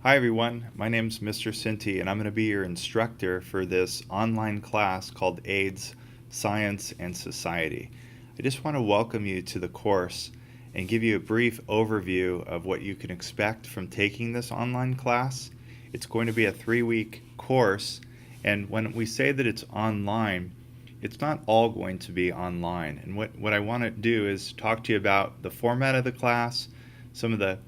Hi everyone, my name's Mr. Sinti and I'm going to be your instructor for this online class called AIDS, Science, and Society. I just want to welcome you to the course and give you a brief overview of what you can expect from taking this online class. It's going to be a 3-week course, and when we say that it's online, it's not all going to be online. And what I want to do is talk to you about the format of the class, some of the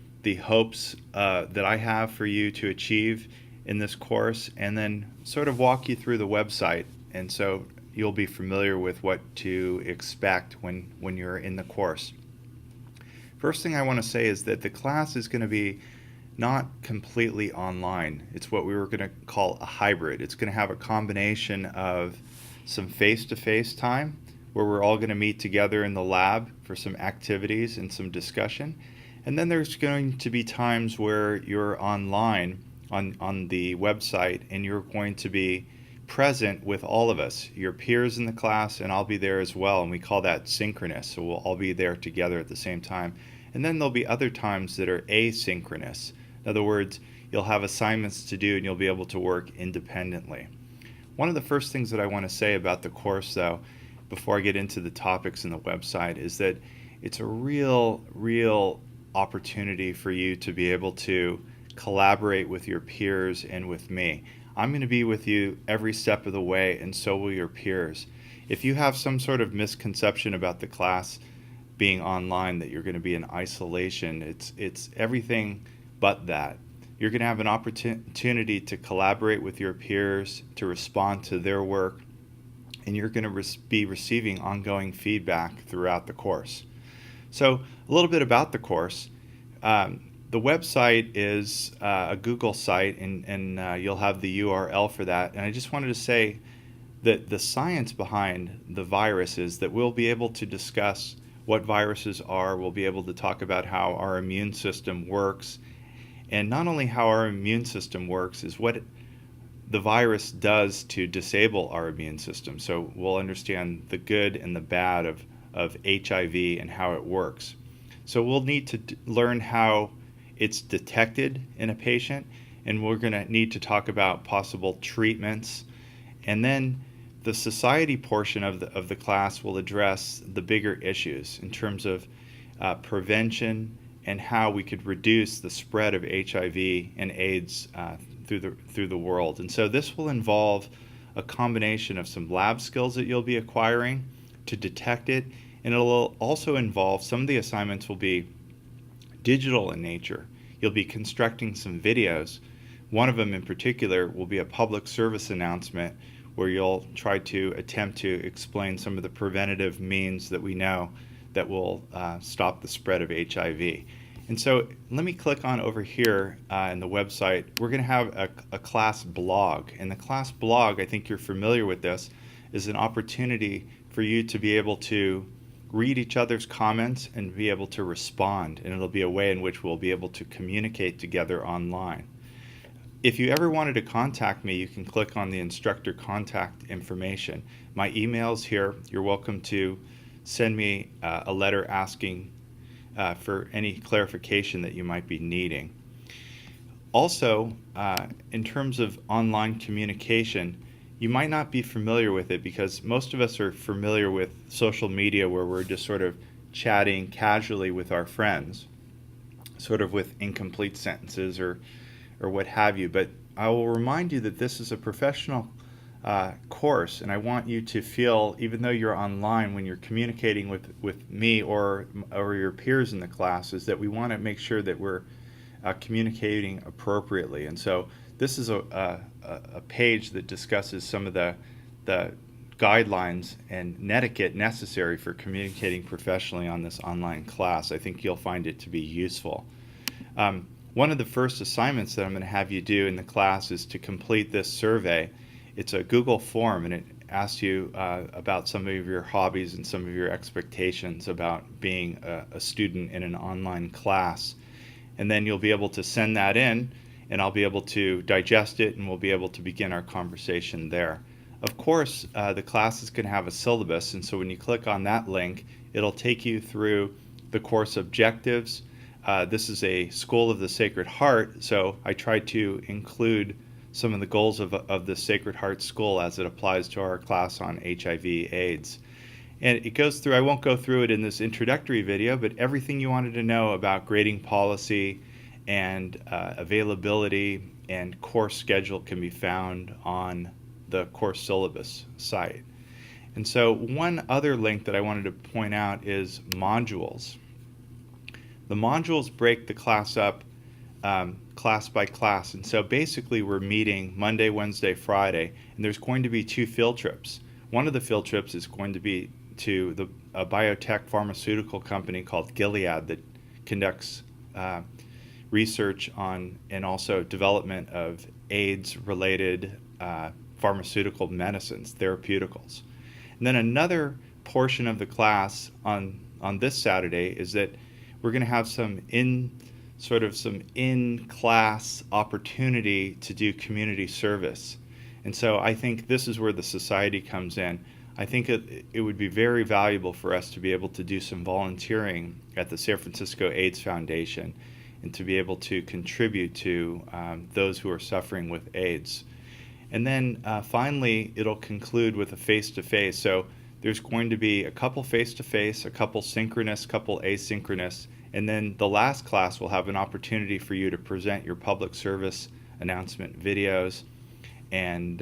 hopes that I have for you to achieve in this course, and then sort of walk you through the website. And so you'll be familiar with what to expect when you're in the course. First thing I want to say is that the class is going to be not completely online. It's what we were going to call a hybrid. It's going to have a combination of some face-to-face time where we're all going to meet together in the lab for some activities and some discussion. And then there's going to be times where you're online on the website and you're going to be present with all of us, your peers in the class, and I'll be there as well, and we call that synchronous, so we'll all be there together at the same time. And then there'll be other times that are asynchronous. In other words, you'll have assignments to do and you'll be able to work independently. One of the first things that I want to say about the course, though, before I get into the topics in the website, is that it's a real opportunity for you to be able to collaborate with your peers and with me. I'm going to be with you every step of the way, and so will your peers. If you have some sort of misconception about the class being online, that you're going to be in isolation, it's everything but that. You're going to have an opportunity to collaborate with your peers, to respond to their work, and you're going to be receiving ongoing feedback throughout the course. So a little bit about the course. The website is a Google site, and you'll have the URL for that. And I just wanted to say that the science behind the virus is that we'll be able to discuss what viruses are. We'll be able to talk about how our immune system works. And not only how our immune system works, is what the virus does to disable our immune system. So we'll understand the good and the bad of HIV and how it works. So we'll need to learn how it's detected in a patient, and we're going to need to talk about possible treatments. And then the society portion of the class will address the bigger issues in terms of prevention and how we could reduce the spread of HIV and AIDS through the world. And so this will involve a combination of some lab skills that you'll be acquiring to detect it, and it'll also involve, some of the assignments will be digital in nature. You'll be constructing some videos. One of them in particular will be a public service announcement where you'll try to attempt to explain some of the preventative means that we know that will stop the spread of HIV. And so let me click on over here in the website. We're going to have a class blog. And the class blog, I think you're familiar with this, is an opportunity for you to be able to read each other's comments and be able to respond. And it'll be a way in which we'll be able to communicate together online. If you ever wanted to contact me, you can click on the instructor contact information. My email's here. You're welcome to send me a letter asking for any clarification that you might be needing. Also, in terms of online communication, you might not be familiar with it because most of us are familiar with social media where we're just sort of chatting casually with our friends, sort of with incomplete sentences or what have you. But I will remind you that this is a professional course, and I want you to feel, even though you're online, when you're communicating with me or your peers in the class, is that we want to make sure that we're communicating appropriately. And so this is a page that discusses some of the guidelines and etiquette necessary for communicating professionally on this online class. I think you'll find it to be useful. One of the first assignments that I'm going to have you do in the class is to complete this survey. It's a Google form, and it asks you about some of your hobbies and some of your expectations about being a student in an online class. And then you'll be able to send that in, and I'll be able to digest it, and we'll be able to begin our conversation there. Of course, the class is going to have a syllabus, and so when you click on that link, it'll take you through the course objectives, this is a School of the Sacred Heart, so I tried to include some of the goals of the Sacred Heart School as it applies to our class on HIV/AIDS. And it goes through, I won't go through it in this introductory video, but everything you wanted to know about grading policy and availability and course schedule can be found on the course syllabus site. And so one other link that I wanted to point out is modules. The modules break the class up class by class, and so basically we're meeting Monday, Wednesday, Friday, and there's going to be 2 field trips. One of the field trips is going to be to a biotech pharmaceutical company called Gilead that conducts research on and also development of AIDS-related pharmaceutical medicines, therapeuticals. And then another portion of the class on this Saturday is that we're going to have some in-class opportunity to do community service. And so I think this is where the society comes in. I think it would be very valuable for us to be able to do some volunteering at the San Francisco AIDS Foundation and to be able to contribute to those who are suffering with AIDS. And then finally, it'll conclude with a face-to-face. So there's going to be a couple face-to-face, a couple synchronous, couple asynchronous, and then the last class will have an opportunity for you to present your public service announcement videos, and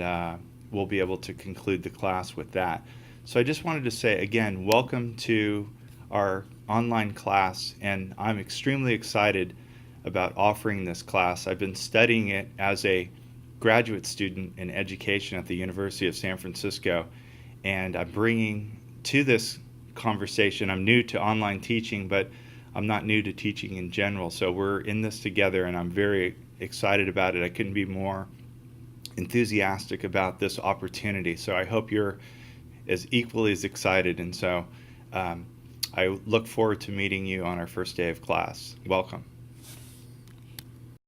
we'll be able to conclude the class with that. So I just wanted to say again, welcome to our online class, and I'm extremely excited about offering this class. I've been studying it as a graduate student in education at the University of San Francisco, and I'm bringing to this conversation, I'm new to online teaching, but I'm not new to teaching in general, so we're in this together, and I'm very excited about it. I couldn't be more enthusiastic about this opportunity, so I hope you're as equally as excited, and so I look forward to meeting you on our first day of class. Welcome.